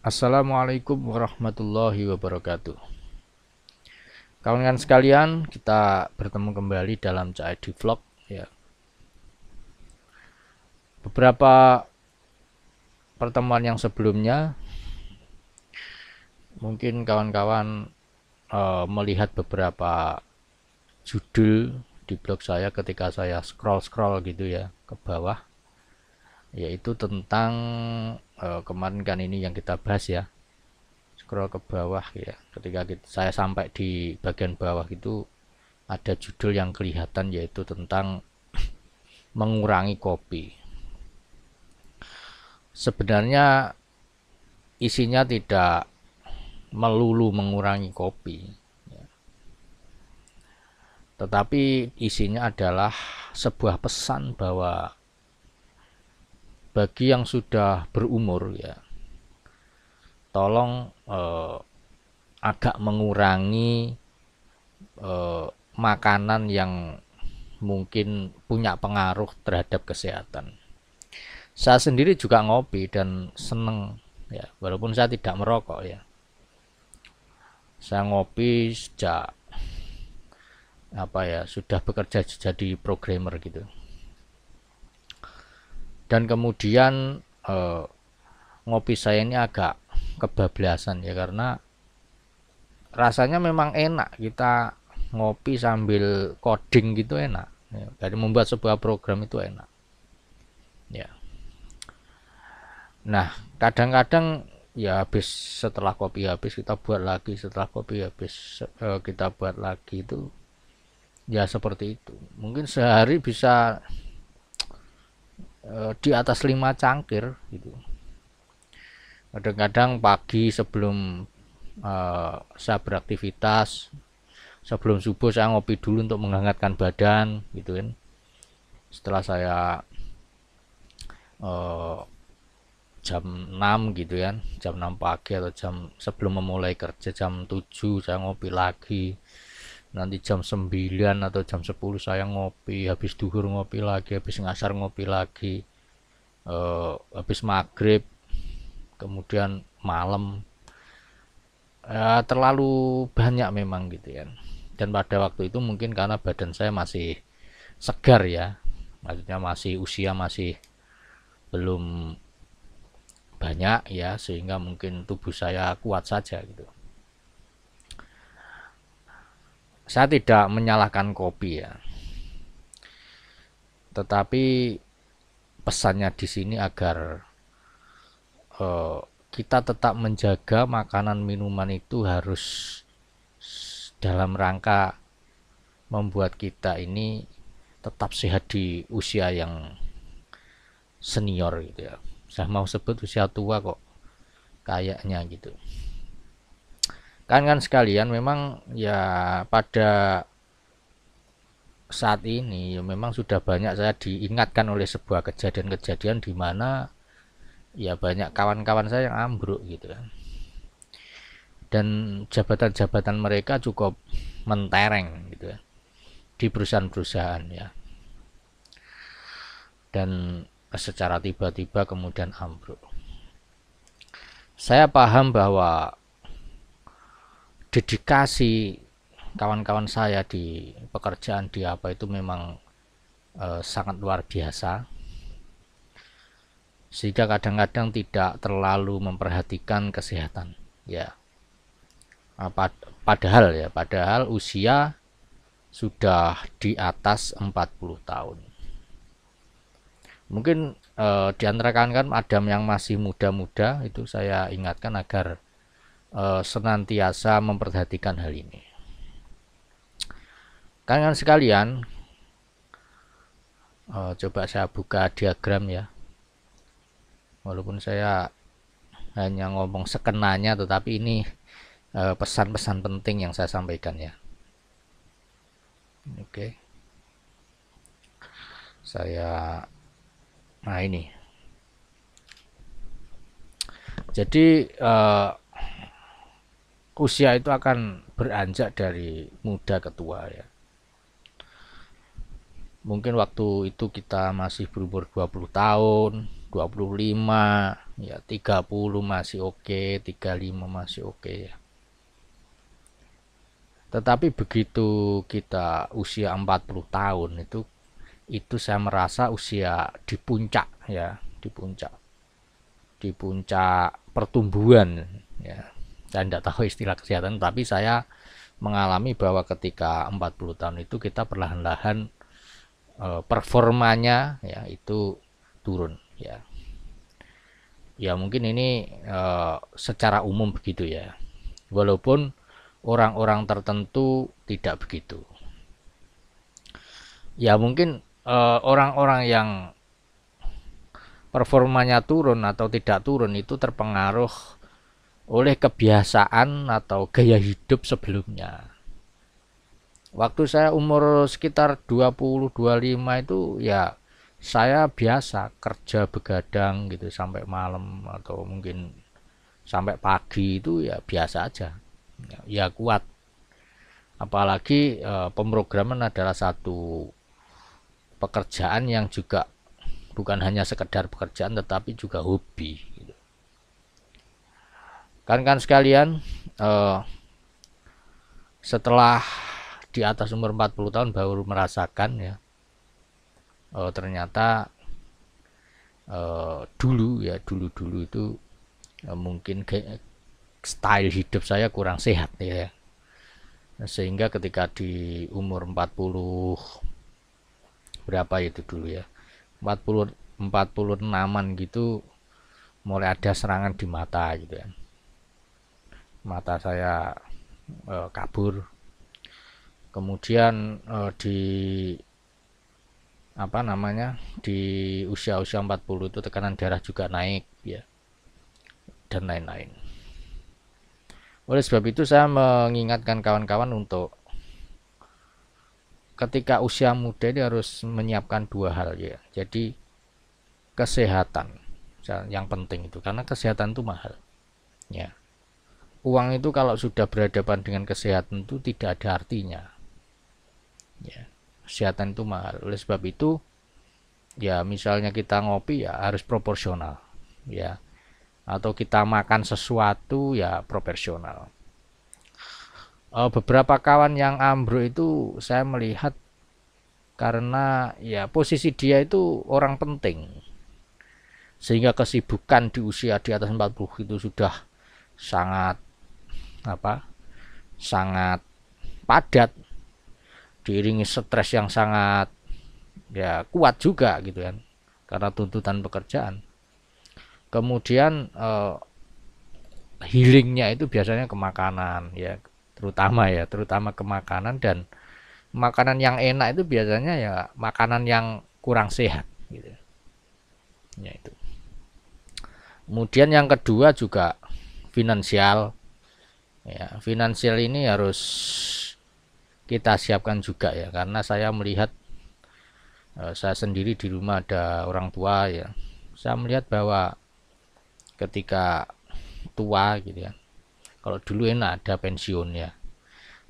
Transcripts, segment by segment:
Assalamualaikum warahmatullahi wabarakatuh. Kawan-kawan sekalian, kita bertemu kembali dalam CID Vlog ya. Beberapa pertemuan yang sebelumnya mungkin kawan-kawan melihat beberapa judul di blog saya ketika saya scroll gitu ya ke bawah, yaitu tentang kemarin kan ini yang kita bahas ya, scroll ke bawah ya. Ketika saya sampai di bagian bawah itu ada judul yang kelihatan, yaitu tentang mengurangi kopi. Sebenarnya isinya tidak melulu mengurangi kopi, tetapi isinya adalah sebuah pesan bahwa bagi yang sudah berumur ya, tolong agak mengurangi makanan yang mungkin punya pengaruh terhadap kesehatan. Saya sendiri juga ngopi dan seneng ya, walaupun saya tidak merokok ya. Saya ngopi sejak sudah bekerja jadi programmer gitu. Dan kemudian ngopi saya ini agak kebablasan ya, karena rasanya memang enak, kita ngopi sambil coding gitu enak ya. Jadi membuat sebuah program itu enak ya. Nah, kadang-kadang ya habis, setelah kopi habis kita buat lagi, setelah kopi habis kita buat lagi, itu ya seperti itu. Mungkin sehari bisa di atas 5 cangkir gitu. Kadang-kadang pagi sebelum saya beraktivitas, sebelum subuh saya ngopi dulu untuk menghangatkan badan gitu kan. Setelah saya jam 6 gitu kan, jam 6 pagi atau jam sebelum memulai kerja jam 7 saya ngopi lagi. Nanti jam 9 atau jam 10 saya ngopi, habis duhur ngopi lagi, habis ngasar ngopi lagi, habis maghrib, kemudian malam. Ya, terlalu banyak memang gitu ya. Dan pada waktu itu mungkin karena badan saya masih segar ya, maksudnya masih usia masih belum banyak ya, sehingga mungkin tubuh saya kuat saja gitu. Saya tidak menyalahkan kopi ya, tetapi pesannya di sini agar kita tetap menjaga makanan minuman itu harus dalam rangka membuat kita ini tetap sehat di usia yang senior gitu ya. Saya mau sebut usia tua kok kayaknya gitu. Kan sekalian, memang ya pada saat ini ya memang sudah banyak saya diingatkan oleh sebuah kejadian-kejadian di mana ya banyak kawan-kawan saya yang ambruk gitu kan. Dan jabatan-jabatan mereka cukup mentereng gitu ya di perusahaan-perusahaan ya. Dan secara tiba-tiba kemudian ambruk. Saya paham bahwa dedikasi kawan-kawan saya di pekerjaan di apa itu memang sangat luar biasa, sehingga kadang-kadang tidak terlalu memperhatikan kesehatan ya. Padahal usia sudah di atas 40 tahun. Mungkin di antara kawan-kawan ada yang masih muda-muda, itu saya ingatkan agar senantiasa memperhatikan hal ini. Kawan-kawan sekalian, coba saya buka diagram ya. Walaupun saya hanya ngomong sekenanya, tetapi ini pesan-pesan penting yang saya sampaikan ya. Oke. Nah ini. Jadi usia itu akan beranjak dari muda ke tua ya. Mungkin waktu itu kita masih berumur 20 tahun, 25, ya 30 masih oke, 35 masih oke ya. Tetapi begitu kita usia 40 tahun itu saya merasa usia di puncak ya, di puncak pertumbuhan ya. Saya tidak tahu istilah kesehatan, tapi saya mengalami bahwa ketika 40 tahun itu kita perlahan-lahan performanya ya itu turun ya. Ya mungkin ini secara umum begitu ya. Walaupun orang-orang tertentu tidak begitu. Ya mungkin orang-orang yang performanya turun atau tidak turun itu terpengaruh oleh kebiasaan atau gaya hidup sebelumnya. Waktu saya umur sekitar 20-25 itu ya saya biasa kerja begadang gitu sampai malam atau mungkin sampai pagi itu ya biasa aja. Ya kuat. Apalagi pemrograman adalah satu pekerjaan yang juga bukan hanya sekedar pekerjaan tetapi juga hobi gitu. Kan sekalian, setelah di atas umur 40 tahun baru merasakan ya ternyata dulu itu mungkin style hidup saya kurang sehat ya, sehingga ketika di umur 40 berapa itu dulu ya, 46an gitu mulai ada serangan di mata gitu ya, mata saya kabur. Kemudian di di usia 40 itu tekanan darah juga naik ya, dan lain-lain. Oleh sebab itu saya mengingatkan kawan-kawan untuk ketika usia muda ini harus menyiapkan dua hal ya. Jadi kesehatan yang penting itu, karena kesehatan itu mahal ya. Uang itu kalau sudah berhadapan dengan kesehatan itu tidak ada artinya ya. Kesehatan itu mahal. Oleh sebab itu ya misalnya kita ngopi ya harus proporsional ya, atau kita makan sesuatu ya proporsional. Beberapa kawan yang ambruk itu saya melihat karena ya posisi dia itu orang penting, sehingga kesibukan di usia di atas 40 itu sudah sangat sangat padat, diiringi stres yang sangat ya kuat juga gitu kan, karena tuntutan pekerjaan. Kemudian healingnya itu biasanya ke makanan ya, terutama ke makanan, dan makanan yang enak itu biasanya ya makanan yang kurang sehat gitu ya. Itu kemudian yang kedua juga finansial ya. Finansial ini harus kita siapkan juga ya, karena saya melihat saya sendiri di rumah ada orang tua ya, saya melihat bahwa ketika tua gitu ya, kalau dulu enak ada pensiun ya,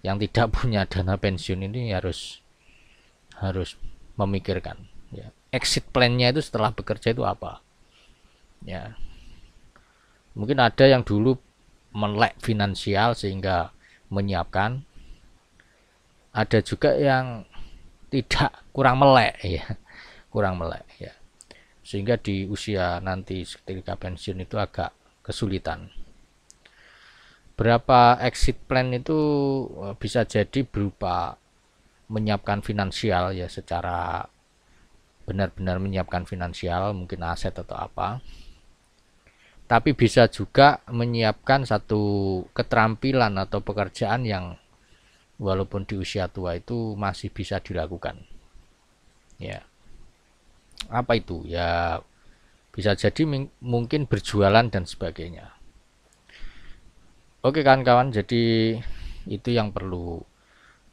yang tidak punya dana pensiun ini harus memikirkan ya, exit plan-nya itu setelah bekerja itu apa ya. Mungkin ada yang dulu melek finansial sehingga menyiapkan, ada juga yang tidak, kurang melek ya, sehingga di usia nanti ketika pensiun itu agak kesulitan. Berapa exit plan itu bisa jadi berupa menyiapkan finansial ya, secara benar-benar menyiapkan finansial, mungkin aset atau apa. Tapi bisa juga menyiapkan satu keterampilan atau pekerjaan yang walaupun di usia tua itu masih bisa dilakukan ya. Apa itu ya, bisa jadi mungkin berjualan dan sebagainya. Oke kawan-kawan, jadi itu yang perlu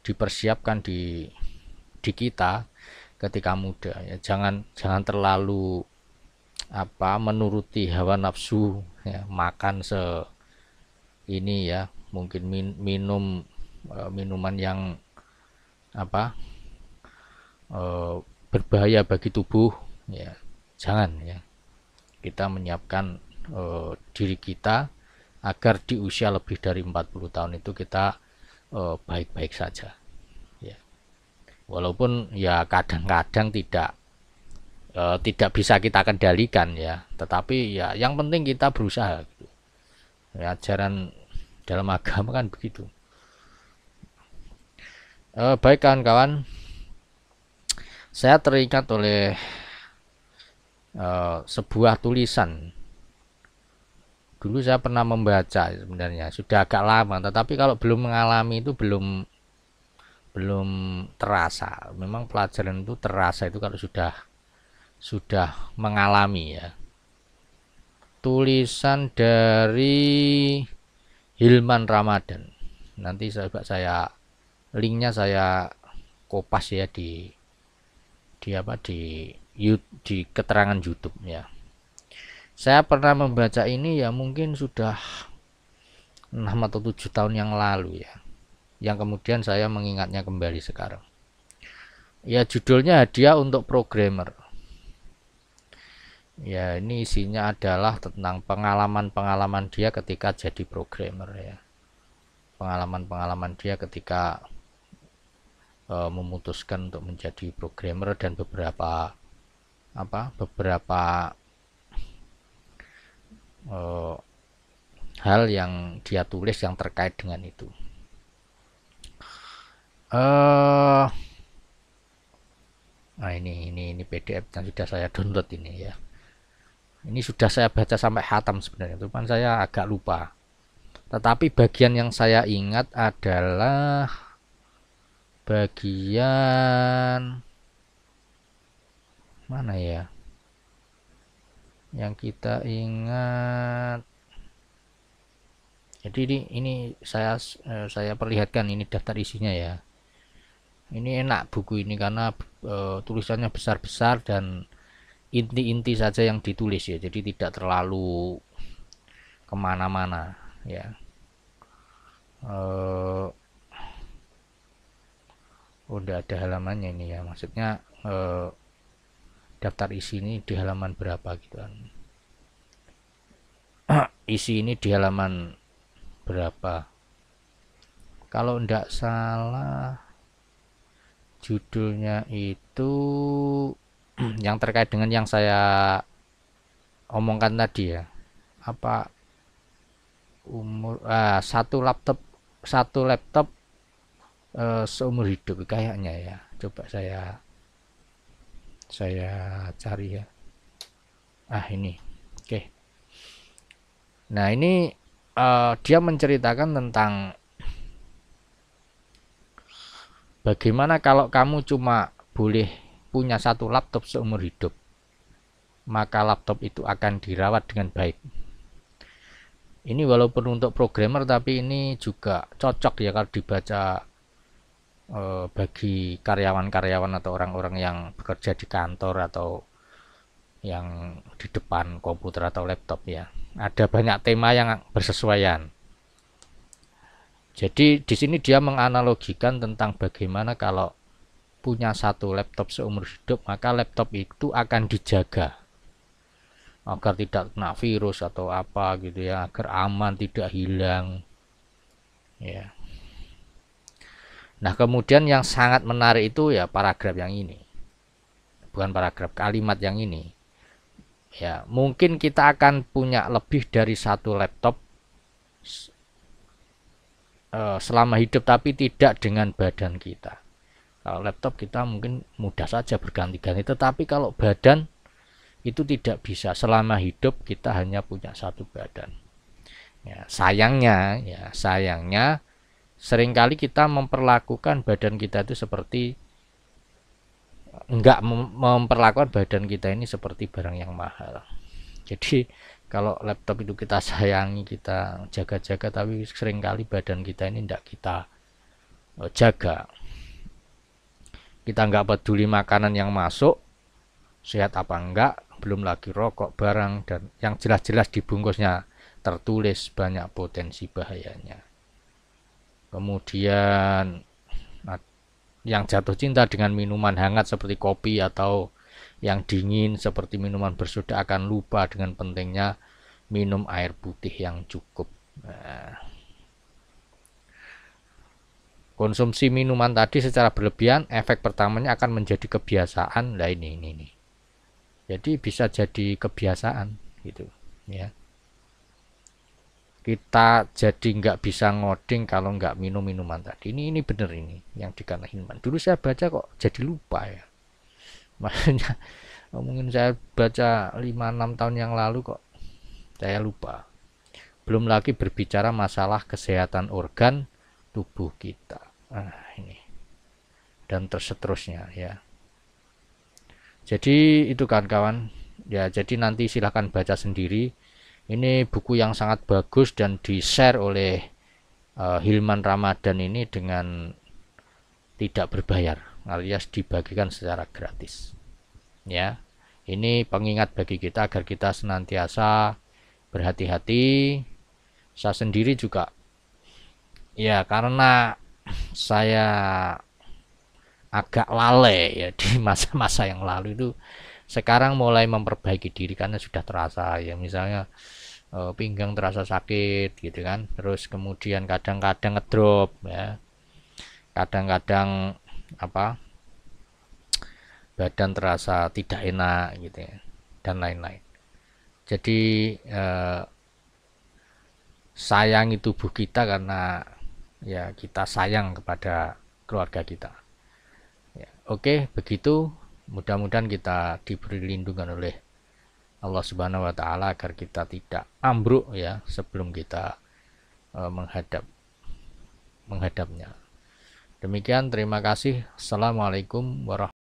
dipersiapkan di kita ketika muda ya. Jangan terlalu menuruti hawa nafsu ya, makan ini ya, mungkin minum minuman yang berbahaya bagi tubuh ya, jangan ya. kita menyiapkan diri kita agar di usia lebih dari 40 tahun itu kita baik-baik saja ya. Walaupun ya kadang-kadang tidak bisa kita kendalikan ya, tetapi ya yang penting kita berusaha gitu. Ya, ajaran dalam agama kan begitu. Baik kawan-kawan, saya teringat oleh sebuah tulisan. Dulu saya pernah membaca, sebenarnya sudah agak lama, tetapi kalau belum mengalami itu belum terasa. Memang pelajaran itu terasa itu kalau sudah mengalami ya. Tulisan dari Hilman Ramadan. Nanti linknya saya kopas ya di keterangan YouTube ya. Saya pernah membaca ini ya mungkin sudah 6 atau 7 tahun yang lalu ya. Yang kemudian saya mengingatnya kembali sekarang. Ya judulnya Hadiah untuk Programmer. Ya ini isinya adalah tentang pengalaman-pengalaman dia ketika jadi programmer ya. Pengalaman-pengalaman dia ketika memutuskan untuk menjadi programmer dan beberapa hal yang dia tulis yang terkait dengan itu. Nah ini PDF yang sudah saya download ini ya. Ini sudah saya baca sampai khatam sebenarnya, cuman saya agak lupa. Tetapi bagian yang saya ingat adalah bagian mana ya? Yang kita ingat. Jadi ini saya perlihatkan ini daftar isinya ya. Ini enak buku ini karena tulisannya besar-besar dan inti-inti saja yang ditulis ya, jadi tidak terlalu kemana-mana ya. Udah ada halamannya ini ya, maksudnya daftar isi ini di halaman berapa gitu kan. Isi ini di halaman berapa, kalau ndak salah judulnya itu yang terkait dengan yang saya omongkan tadi ya, apa satu laptop seumur hidup kayaknya ya. Coba saya cari ya. Ini oke. Nah ini dia menceritakan tentang bagaimana kalau kamu cuma boleh punya satu laptop seumur hidup, maka laptop itu akan dirawat dengan baik. Ini walaupun untuk programmer, tapi ini juga cocok ya kalau dibaca bagi karyawan-karyawan atau orang-orang yang bekerja di kantor atau yang di depan komputer atau laptop ya. Ada banyak tema yang bersesuaian. Jadi di sini dia menganalogikan tentang bagaimana kalau punya satu laptop seumur hidup, maka laptop itu akan dijaga agar tidak kena virus atau apa gitu ya, agar aman, tidak hilang ya. Nah kemudian yang sangat menarik itu ya paragraf yang ini, bukan paragraf, kalimat yang ini ya. Mungkin kita akan punya lebih dari satu laptop selama hidup, tapi tidak dengan badan kita. Kalau laptop kita mungkin mudah saja berganti-ganti, tetapi kalau badan itu tidak bisa. Selama hidup kita hanya punya satu badan ya. Sayangnya seringkali kita memperlakukan badan kita itu seperti enggak memperlakukan badan kita ini seperti barang yang mahal. Jadi kalau laptop itu kita sayangi, kita jaga-jaga, tapi seringkali badan kita ini enggak kita jaga. Kita enggak peduli makanan yang masuk sehat apa enggak, belum lagi rokok, barang, dan yang jelas-jelas dibungkusnya tertulis banyak potensi bahayanya. Kemudian yang jatuh cinta dengan minuman hangat seperti kopi atau yang dingin seperti minuman bersoda akan lupa dengan pentingnya minum air putih yang cukup. Nah, konsumsi minuman tadi secara berlebihan, efek pertamanya akan menjadi kebiasaan. Lah ini. Jadi bisa jadi kebiasaan gitu ya. Kita jadi nggak bisa ngoding kalau nggak minum minuman tadi. Ini bener ini yang dikatakan Hilman. Dulu saya baca kok jadi lupa ya. Makanya mungkin saya baca 5-6 tahun yang lalu kok saya lupa. Belum lagi berbicara masalah kesehatan organ tubuh kita. Ini dan seterusnya ya. Jadi itu kawan-kawan ya. Jadi nanti silahkan baca sendiri. Ini buku yang sangat bagus dan di-share oleh Hilman Ramadan ini dengan tidak berbayar, alias dibagikan secara gratis. Ya, ini pengingat bagi kita agar kita senantiasa berhati-hati. Saya sendiri juga, ya karena saya agak lalai ya di masa-masa yang lalu itu, sekarang mulai memperbaiki diri karena sudah terasa ya, misalnya pinggang terasa sakit gitu kan, terus kemudian kadang-kadang ngedrop ya, kadang-kadang apa badan terasa tidak enak gitu ya, dan lain-lain. Jadi sayangi tubuh kita karena ya kita sayang kepada keluarga kita ya. Oke, begitu, mudah-mudahan kita diberi lindungan oleh Allah Subhanahu wa taala agar kita tidak ambruk ya sebelum kita menghadapnya. Demikian, terima kasih. Assalamualaikum warahmatullahi wabarakatuh.